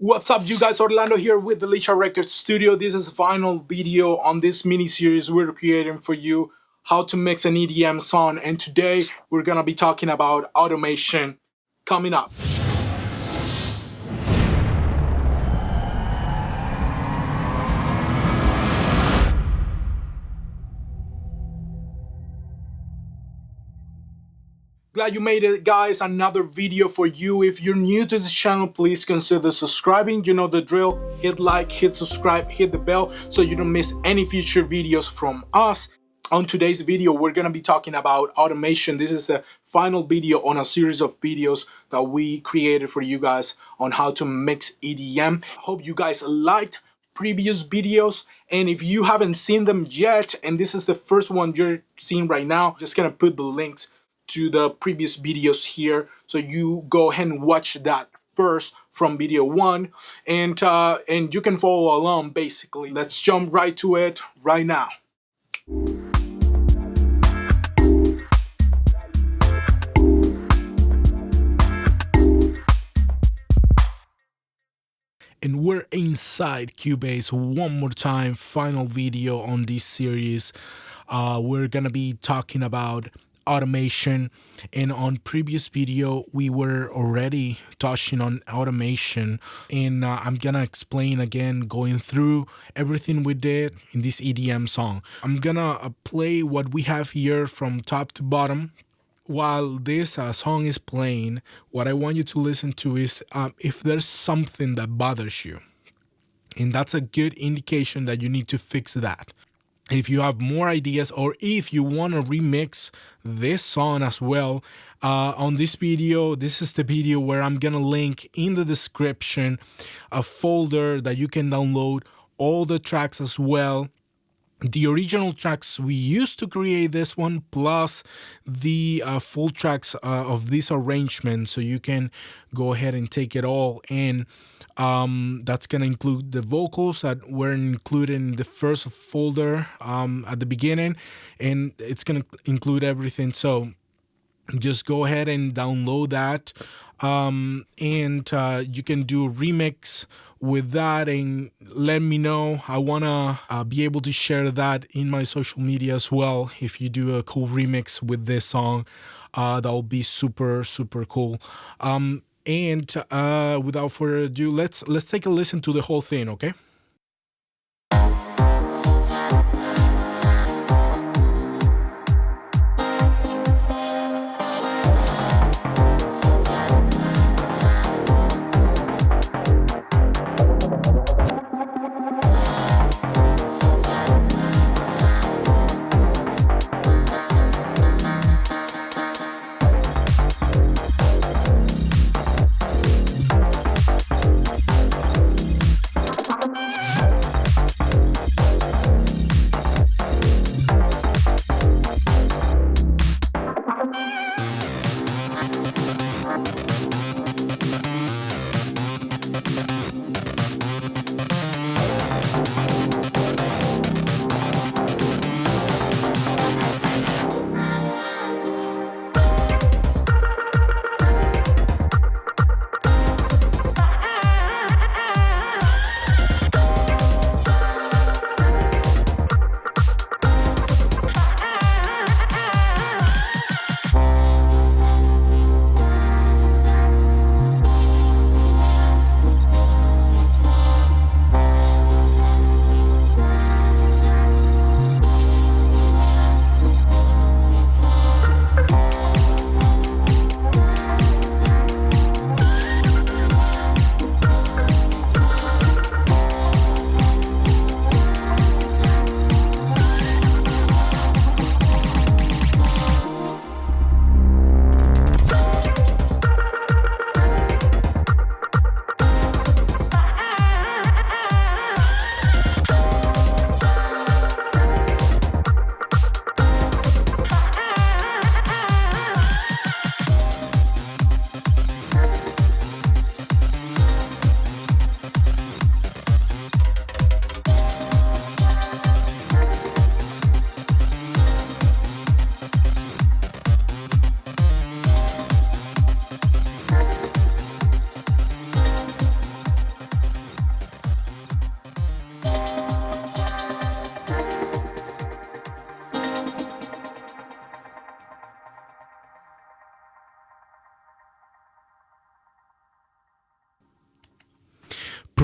What's up, you guys? Orlando here with the Licha Records Studio. This is the final video on this mini series we're creating for you, how to mix an EDM song. And today we're gonna be talking about automation coming up. Glad you made it, guys. Another video for you. If you're new to this channel, please consider subscribing. You know the drill. Hit like, hit subscribe, hit the bell so you don't miss any future videos from us. On today's video, we're going to be talking about automation. This is the final video on a series of videos that we created for you guys on how to mix EDM. Hope you guys liked previous videos, and if you haven't seen them yet and this is the first one you're seeing right now, just gonna put the links to the previous videos here, so you go ahead and watch that first from video 1, and you can follow along. Basically, let's jump right to it right now. And we're inside Cubase one more time, final video on this series. We're gonna be talking about automation, and on previous video we were already touching on automation, and I'm gonna explain again, going through everything we did in this EDM song. I'm gonna play what we have here from top to bottom. While this song is playing, what I want you to listen to is if there's something that bothers you, and that's a good indication that you need to fix that. If you have more ideas, or if you want to remix this song as well, on this video, this is the video where I'm gonna link in the description a folder that you can download all the tracks as well. The original tracks we used to create this one, plus the full tracks of this arrangement, so you can go ahead and take it all. And that's gonna include the vocals that were included in the first folder at the beginning, and it's gonna include everything. So just go ahead and download that, and you can do a remix with that and let me know. I want to be able to share that in my social media as well. If you do a cool remix with this song, that will be super cool. And without further ado, let's take a listen to the whole thing, okay?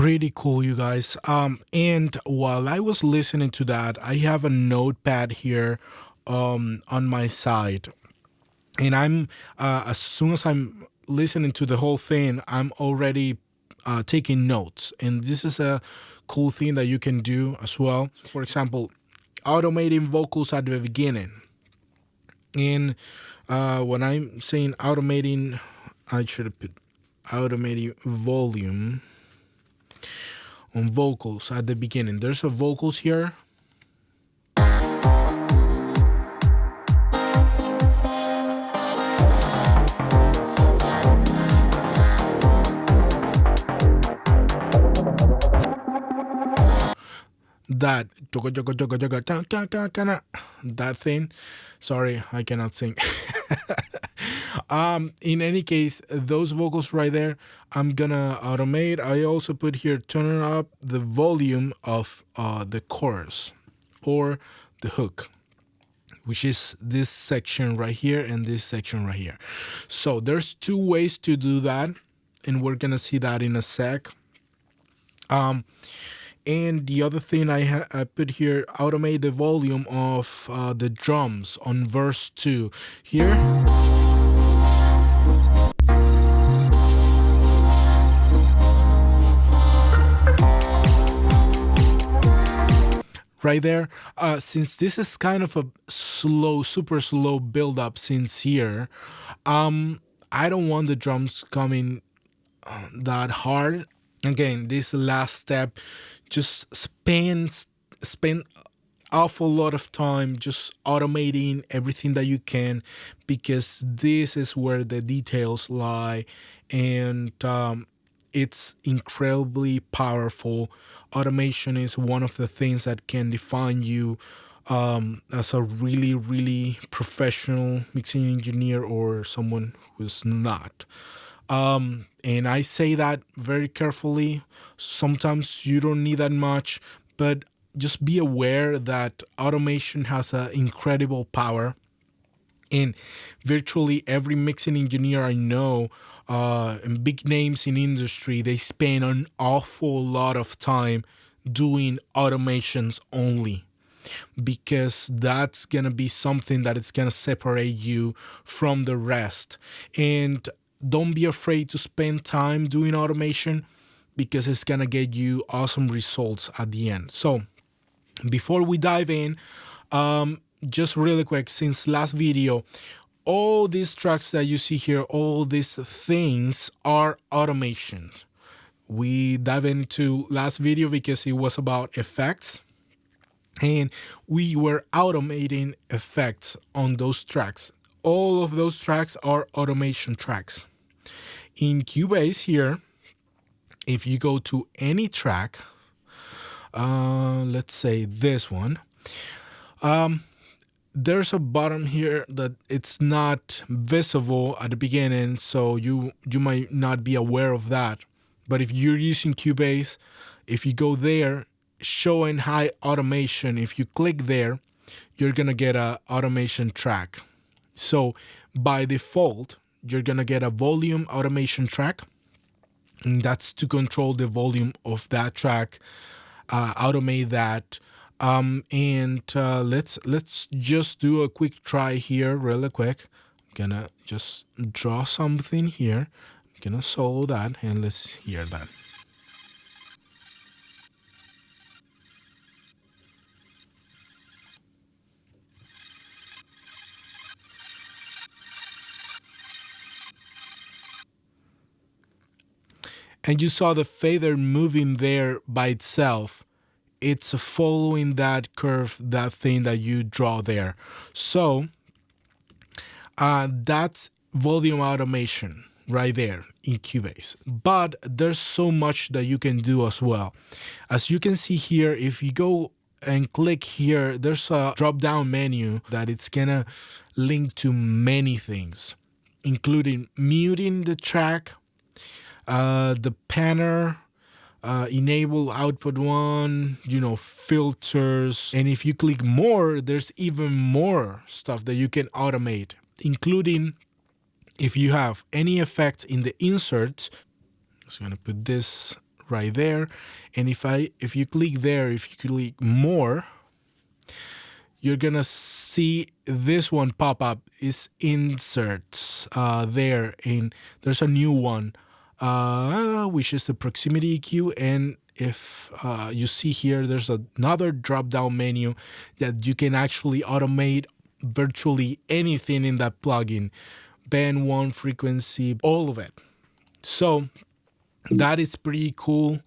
pretty cool, you guys. And while I was listening to that, I have a notepad here on my side, and I'm as soon as I'm listening to the whole thing, I'm already taking notes. And this is a cool thing that you can do as well. For example, automating vocals at the beginning. And when I'm saying automating, I should have put automating volume on vocals at the beginning. There's a vocals here. That that thing. Sorry, I cannot sing. In any case, those vocals right there, I'm gonna automate. I also put here turn up the volume of the chorus or the hook, which is this section right here and this section right here. So there's two ways to do that, and we're gonna see that in a sec. And the other thing I put here, automate the volume of the drums on verse 2. Here. Right there, since this is kind of a slow, super slow build up since here, I don't want the drums coming that hard. Again, this last step, just spend awful lot of time just automating everything that you can, because this is where the details lie, and it's incredibly powerful. Automation is one of the things that can define you as a really, really professional mixing engineer or someone who's not. And I say that very carefully. Sometimes you don't need that much, but just be aware that automation has an incredible power. And virtually every mixing engineer I know, and big names in industry, they spend an awful lot of time doing automations only, because that's gonna be something that it's gonna separate you from the rest. And don't be afraid to spend time doing automation, because it's gonna get you awesome results at the end. So before we dive in, just really quick, since last video, all these tracks that you see here, all these things are automations. We dive into last video because it was about effects, and we were automating effects on those tracks. All of those tracks are automation tracks. In Cubase here, if you go to any track, let's say this one, there's a button here that it's not visible at the beginning, so you might not be aware of that. But if you're using Cubase, if you go there, show and hide automation, if you click there, you're gonna get a automation track. So by default, you're gonna get a volume automation track, and that's to control the volume of that track. Automate that, and let's just do a quick try here, really quick. I'm gonna just draw something here. I'm gonna solo that, and let's hear that. And you saw the fader moving there by itself. It's following that curve, that thing that you draw there. So that's volume automation right there in Cubase. But there's so much that you can do as well. As you can see here, if you go and click here, there's a drop down menu that it's gonna link to many things, including muting the track, the panner, enable output one, filters. And if you click more, there's even more stuff that you can automate, including if you have any effect in the insert. I'm just gonna put this right there. And if you click there, if you click more, you're gonna see this one pop up. Is inserts there, and there's a new one, which is the proximity EQ. And if you see here, there's another drop down menu that you can actually automate virtually anything in that plugin, band, one, frequency, all of it. So that is pretty cool.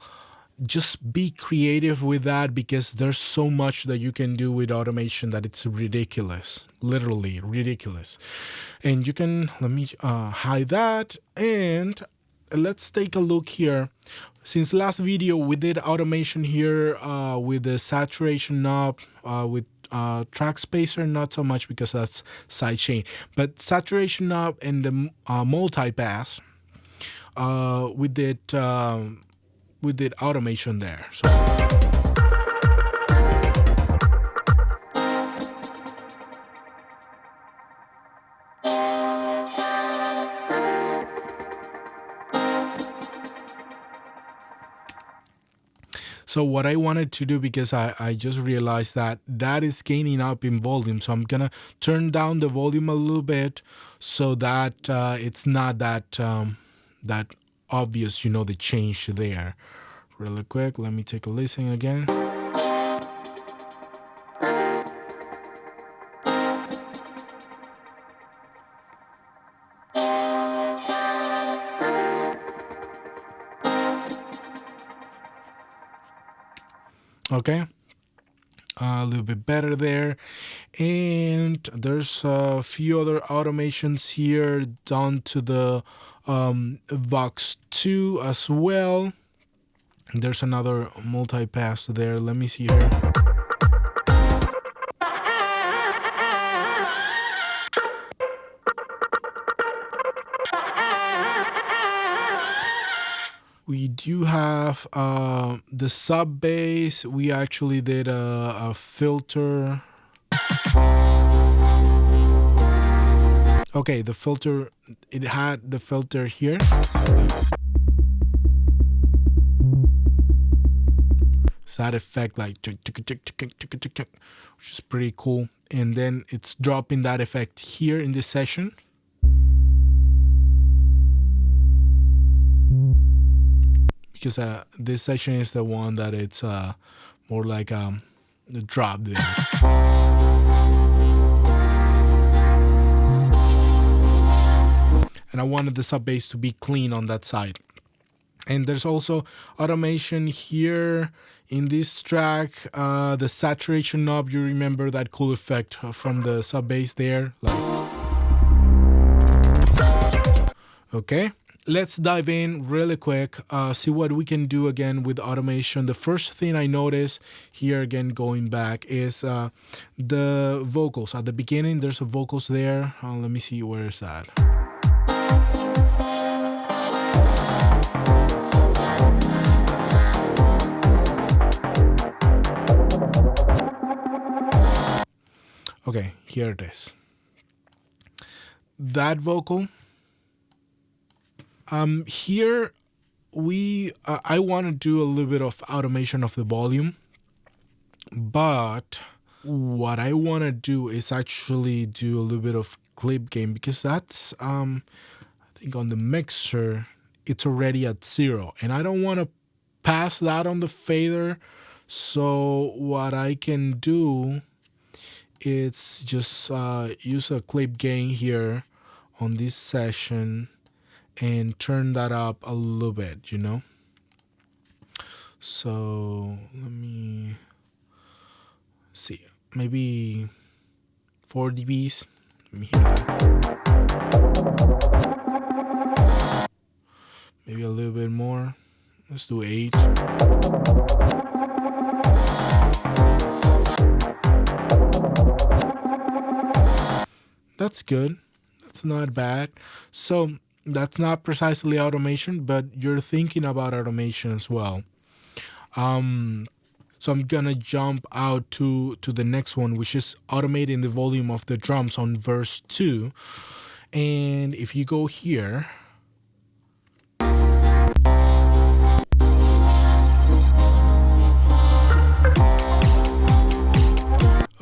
Just be creative with that, because there's so much that you can do with automation that it's ridiculous, literally ridiculous. And you can, let me hide that, and let's take a look here. Since last video we did automation here with the saturation knob, with track spacer, not so much because that's sidechain, but saturation knob and the multipass, we did automation there. So what I wanted to do, because I just realized that is gaining up in volume, so I'm gonna turn down the volume a little bit so that it's not that that obvious, the change there. Really quick, let me take a listen again. Okay, a little bit better there. And there's a few other automations here down to the Vox 2 as well. There's another multipass there. Let me see here. We do have the sub bass. We actually did a filter. Okay, the filter, it had the filter here. So that effect, like, which is pretty cool. And then it's dropping that effect here in this session. Because this section is the one that it's more like the drop there. And I wanted the sub bass to be clean on that side. And there's also automation here in this track. The saturation knob, you remember that cool effect from the sub bass there? Okay. Let's dive in really quick, see what we can do again with automation. The first thing I notice here, again going back, is the vocals. At the beginning, there's a vocals there. Let me see, where is that? Okay, here it is. That vocal. Here I want to do a little bit of automation of the volume, but what I want to do is actually do a little bit of clip gain, because that's I think on the mixer it's already at 0, and I don't want to pass that on the fader. So what I can do is just use a clip gain here on this session and turn that up a little bit, So let me see, maybe 4 dBs. Let me hear that. Maybe a little bit more. Let's do 8. That's good. That's not bad. So that's not precisely automation, but you're thinking about automation as well. So I'm gonna jump out to the next one, which is automating the volume of the drums on verse 2. And if you go here,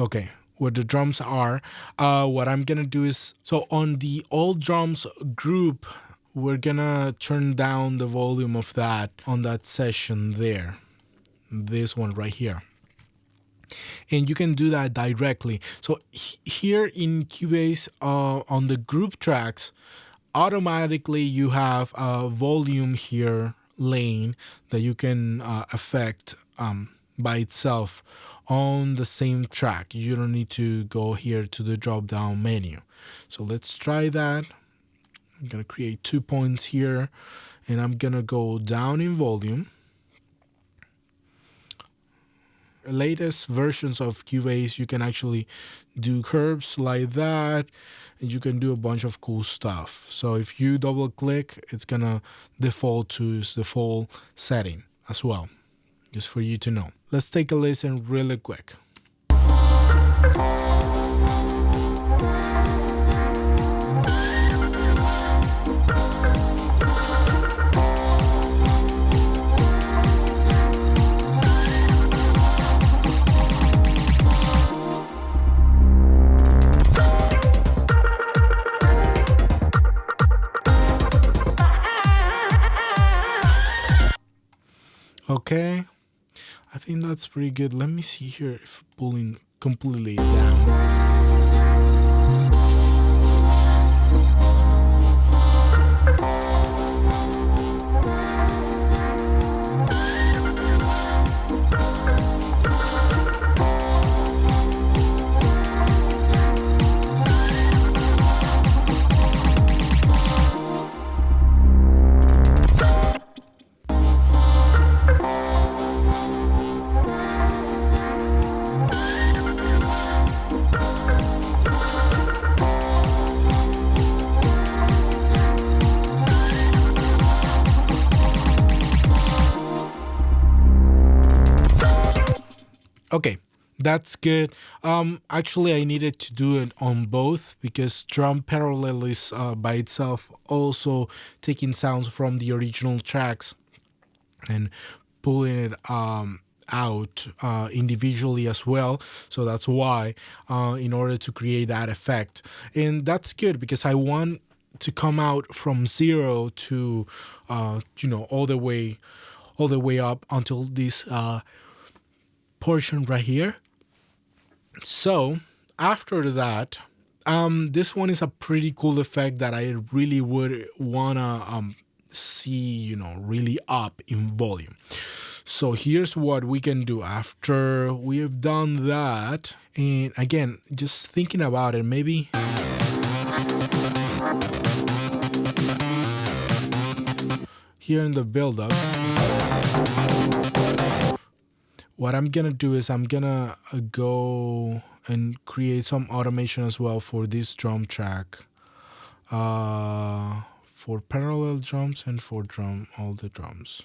Okay, where the drums are, what I'm gonna do is, so on the all drums group, we're gonna turn down the volume of that on that session there, this one right here. And you can do that directly. So here in Cubase, on the group tracks, automatically you have a volume here lane that you can affect by itself on the same track. You don't need to go here to the drop down menu. So let's try that. I'm gonna create 2 points here, and I'm gonna go down in volume. Latest versions of Cubase, you can actually do curves like that, and you can do a bunch of cool stuff. So if you double click, it's gonna default to its default setting as well, just for you to know. Let's take a listen really quick. Okay, I think that's pretty good. Let me see here if pulling completely down. Okay, that's good. Actually, I needed to do it on both because drum parallel is by itself also taking sounds from the original tracks and pulling it out individually as well. So that's why, in order to create that effect, and that's good because I want to come out from 0 to all the way up until this portion right here. So after that, this one is a pretty cool effect that I really would wanna see, really up in volume. So here's what we can do after we have done that. And again, just thinking about it, maybe here in the build-up, what I'm gonna do is I'm gonna go and create some automation as well for this drum track, for parallel drums and for all the drums.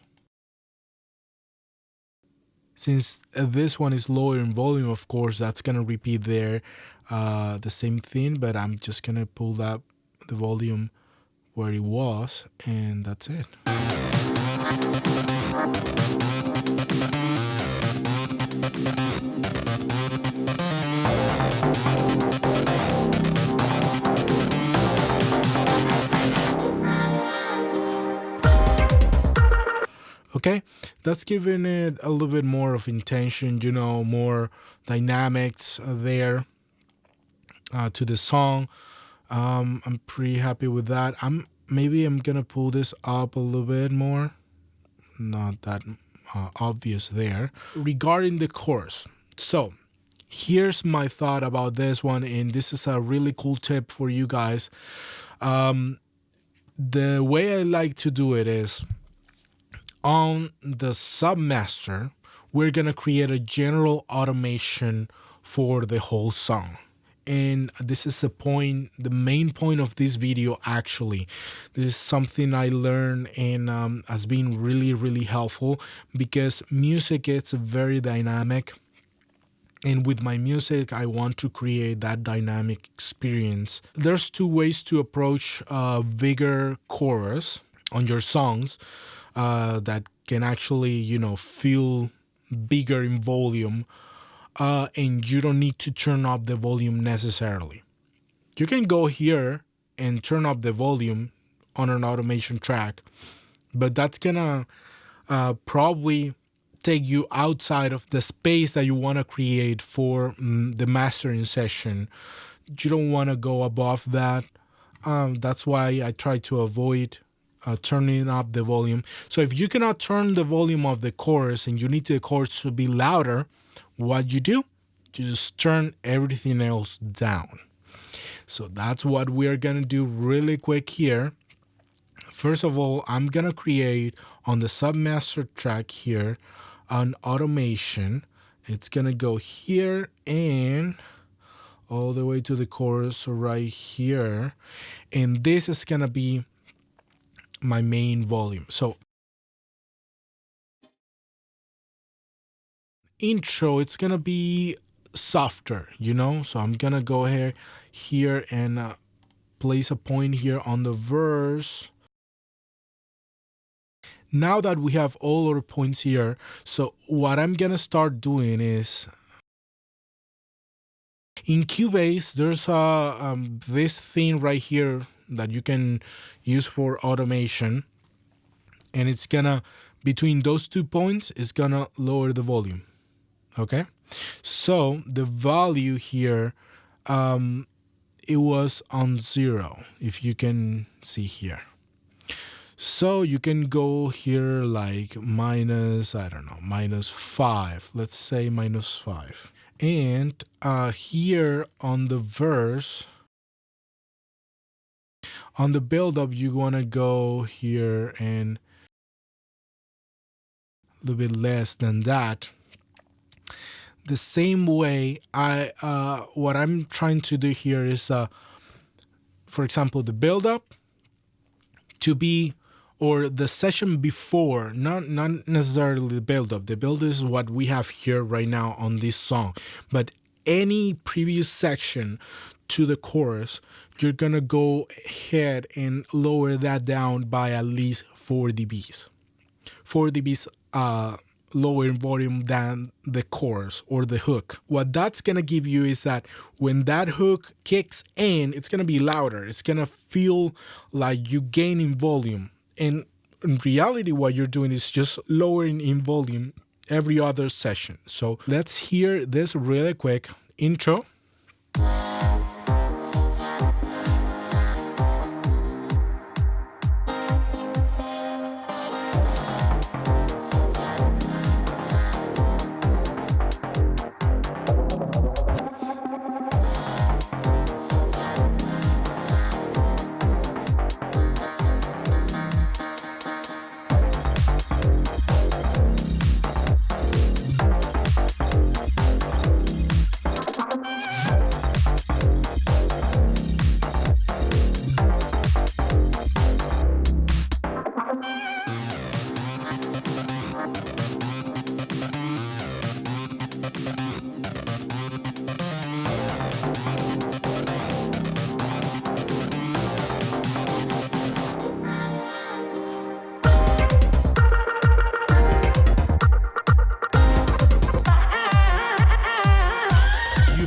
Since this one is lower in volume, of course, that's gonna repeat there the same thing, but I'm just gonna pull up the volume where it was, and that's it. Okay, that's giving it a little bit more of intention, more dynamics there to the song. I'm pretty happy with that. Maybe I'm gonna pull this up a little bit more. Not that obvious there. Regarding the chorus, so here's my thought about this one, and this is a really cool tip for you guys. The way I like to do it is, on the submaster, we're gonna create a general automation for the whole song. And this is the main point of this video actually. This is something I learned and has been really, really helpful because music is very dynamic. And with my music, I want to create that dynamic experience. There's 2 ways to approach a bigger chorus on your songs that can actually, feel bigger in volume. and you don't need to turn up the volume necessarily. You can go here and turn up the volume on an automation track, but that's gonna probably take you outside of the space that you want to create for the mastering session. You don't want to go above that. That's why I try to avoid turning up the volume. So if you cannot turn the volume of the chorus and you need the chorus to be louder, what you do? You just turn everything else down. So that's what we're going to do really quick here. First of all, I'm going to create on the submaster track here an automation. It's going to go here and all the way to the chorus right here. And this is going to be my main volume. So intro, it's going to be softer, So I'm going to go ahead here and place a point here on the verse. Now that we have all our points here, so what I'm going to start doing is in Cubase, there's this thing right here that you can use for automation. And it's going to, between those 2 points, it's going to lower the volume. Okay? So the value here, it was on 0, if you can see here. So you can go here like minus, I don't know, -5. Let's say -5. And here on the verse, on the build-up, you want to go here and a little bit less than that. The same way, what I'm trying to do here is, for example, the build-up to be, or the session before, not necessarily the build-up. The build is what we have here right now on this song. But any previous section to the chorus, you're going to go ahead and lower that down by at least 4 dBs. 4 dBs lower in volume than the chorus or the hook. What that's going to give you is that when that hook kicks in, it's going to be louder. It's going to feel like you gain in volume. And in reality, what you're doing is just lowering in volume every other session. So let's hear this really quick. Intro.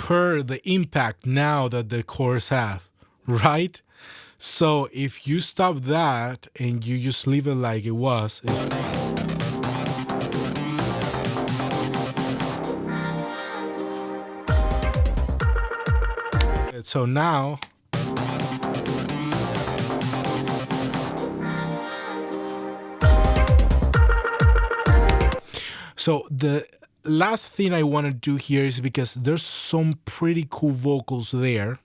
Heard the impact now that the chorus have, right? So if you stop that and you just leave it like it was, so now the last thing I want to do here is, because there's some pretty cool vocals there,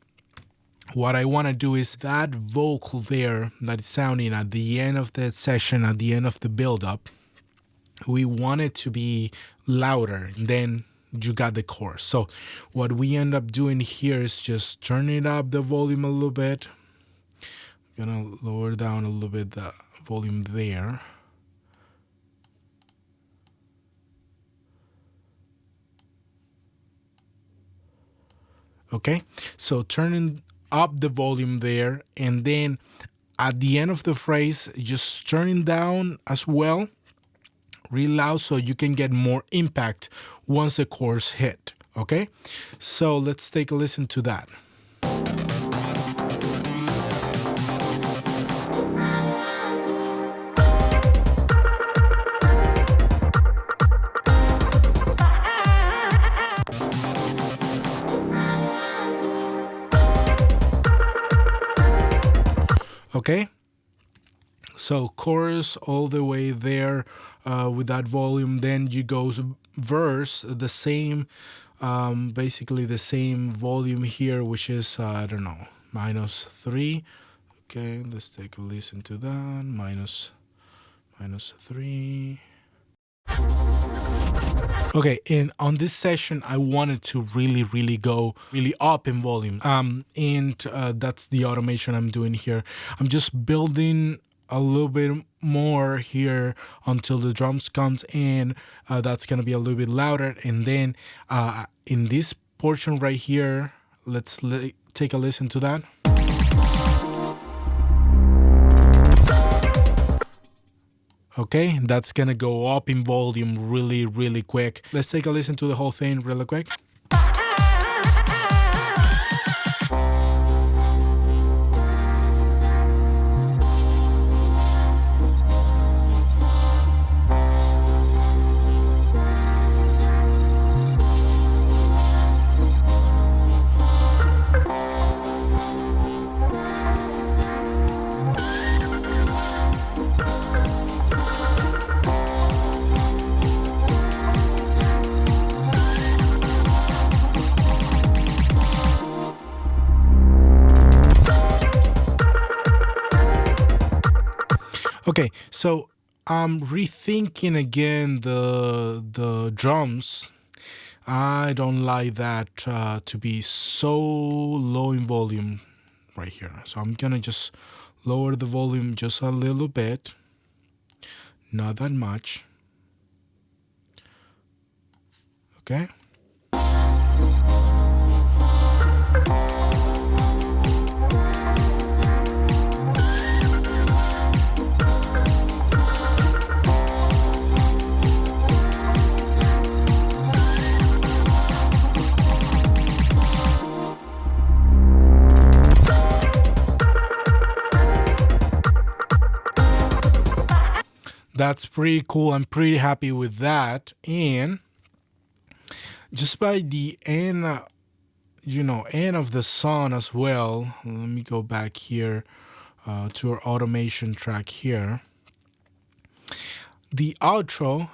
what I want to do is that vocal there that is sounding at the end of the session, at the end of the build-up, we want it to be louder than you got the chorus. So what we end up doing here is just turning up the volume a little bit. I'm gonna lower down a little bit the volume there. Okay, so turning up the volume there, and then at the end of the phrase, just turning down as well, real loud, so you can get more impact once the chorus hit. Okay, so let's take a listen to that. Okay, so chorus all the way there with that volume. Then you go verse, the same, basically the same volume here, which is I don't know, -3. Okay, let's take a listen to that. -3. Okay, and on this session, I wanted to really go really up in volume. And that's the automation I'm doing here. I'm just building a little bit more here until the drums comes in. That's gonna be a little bit louder, and then in this portion right here, let's take a listen to that. Okay, that's gonna go up in volume really quick. Let's take a listen to the whole thing really quick. Okay, so I'm rethinking again the drums. I don't like that to be so low in volume right here. So I'm gonna just lower the volume just a little bit, not that much. Okay. That's pretty cool. I'm pretty happy with that. And just by the end, end of the song as well. Let me go back here to our automation track here. The outro.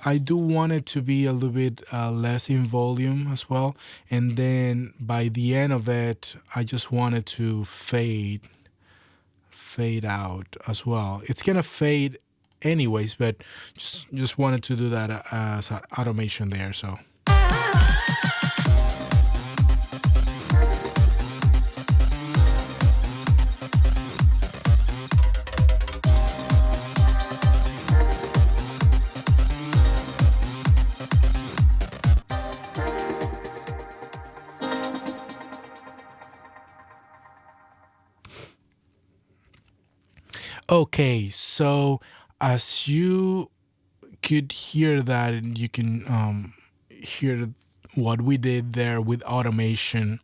I do want it to be a little bit less in volume as well. And then by the end of it, I just want it to fade out as well. It's gonna fade anyways, but just wanted to do that as automation there. So. Okay, so as you could hear that, and you can hear what we did there with automation.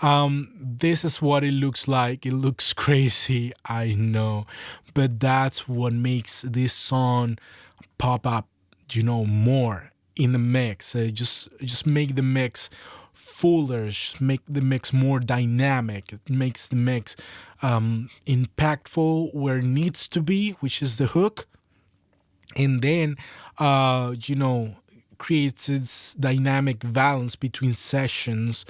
This is what it looks like. It looks crazy, I know, but that's what makes this song pop up, more in the mix. Just make the mix fuller, just make the mix more dynamic. It makes the mix impactful where it needs to be, which is the hook, and then creates its dynamic balance between sessions,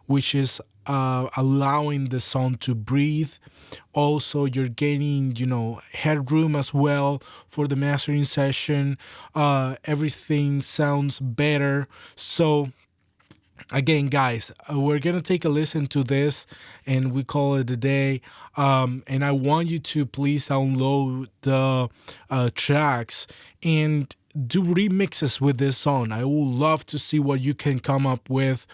which is allowing the song to breathe. Also, you're gaining headroom as well for the mastering session. Everything sounds better. So again, guys, we're gonna take a listen to this and we call it a day. And I want you to please download the tracks and do remixes with this song. I would love to see what you can come up with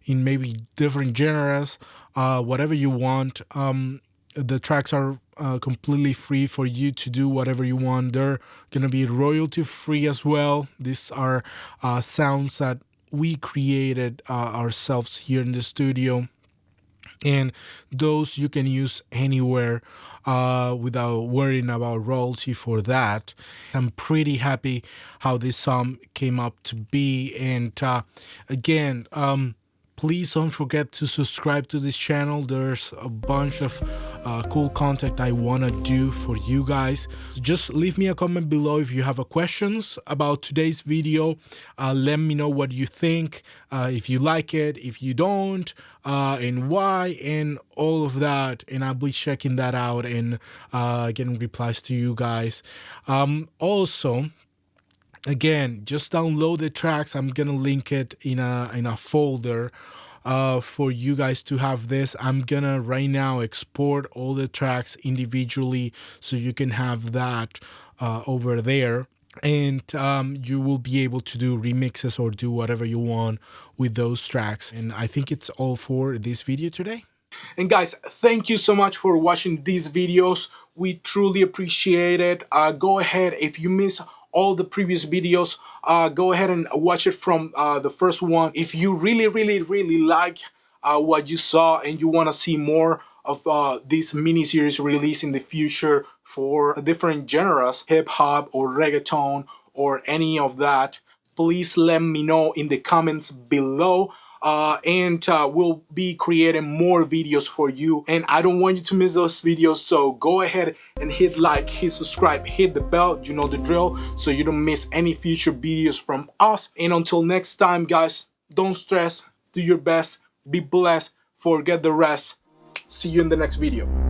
in maybe different genres, whatever you want. The tracks are completely free for you to do whatever you want. They're gonna be royalty free as well. These are sounds that we created ourselves here in the studio, and those you can use anywhere without worrying about royalty for that. I'm pretty happy how this song came up to be, and again, please don't forget to subscribe to this channel. There's a bunch of cool content I want to do for you guys. Just leave me a comment below if you have a questions about today's video. Let me know what you think, if you like it, if you don't, and why, and all of that, and I'll be checking that out and getting replies to you guys. Also, again, just download the tracks. I'm gonna link it in a folder for you guys to have this. I'm gonna right now export all the tracks individually so you can have that over there, and you will be able to do remixes or do whatever you want with those tracks. And I think it's all for this video today. And guys, thank you so much for watching these videos. We truly appreciate it. Go ahead, if you miss all the previous videos, go ahead and watch it from the first one. If you really like what you saw and you want to see more of this mini-series release in the future for different genres, hip-hop or reggaeton or any of that, please let me know in the comments below. And we'll be creating more videos for you, and I don't want you to miss those videos. So go ahead and hit like, hit subscribe, hit the bell, you know the drill, so you don't miss any future videos from us. And until next time, guys, don't stress, do your best, be blessed, forget the rest. See you in the next video.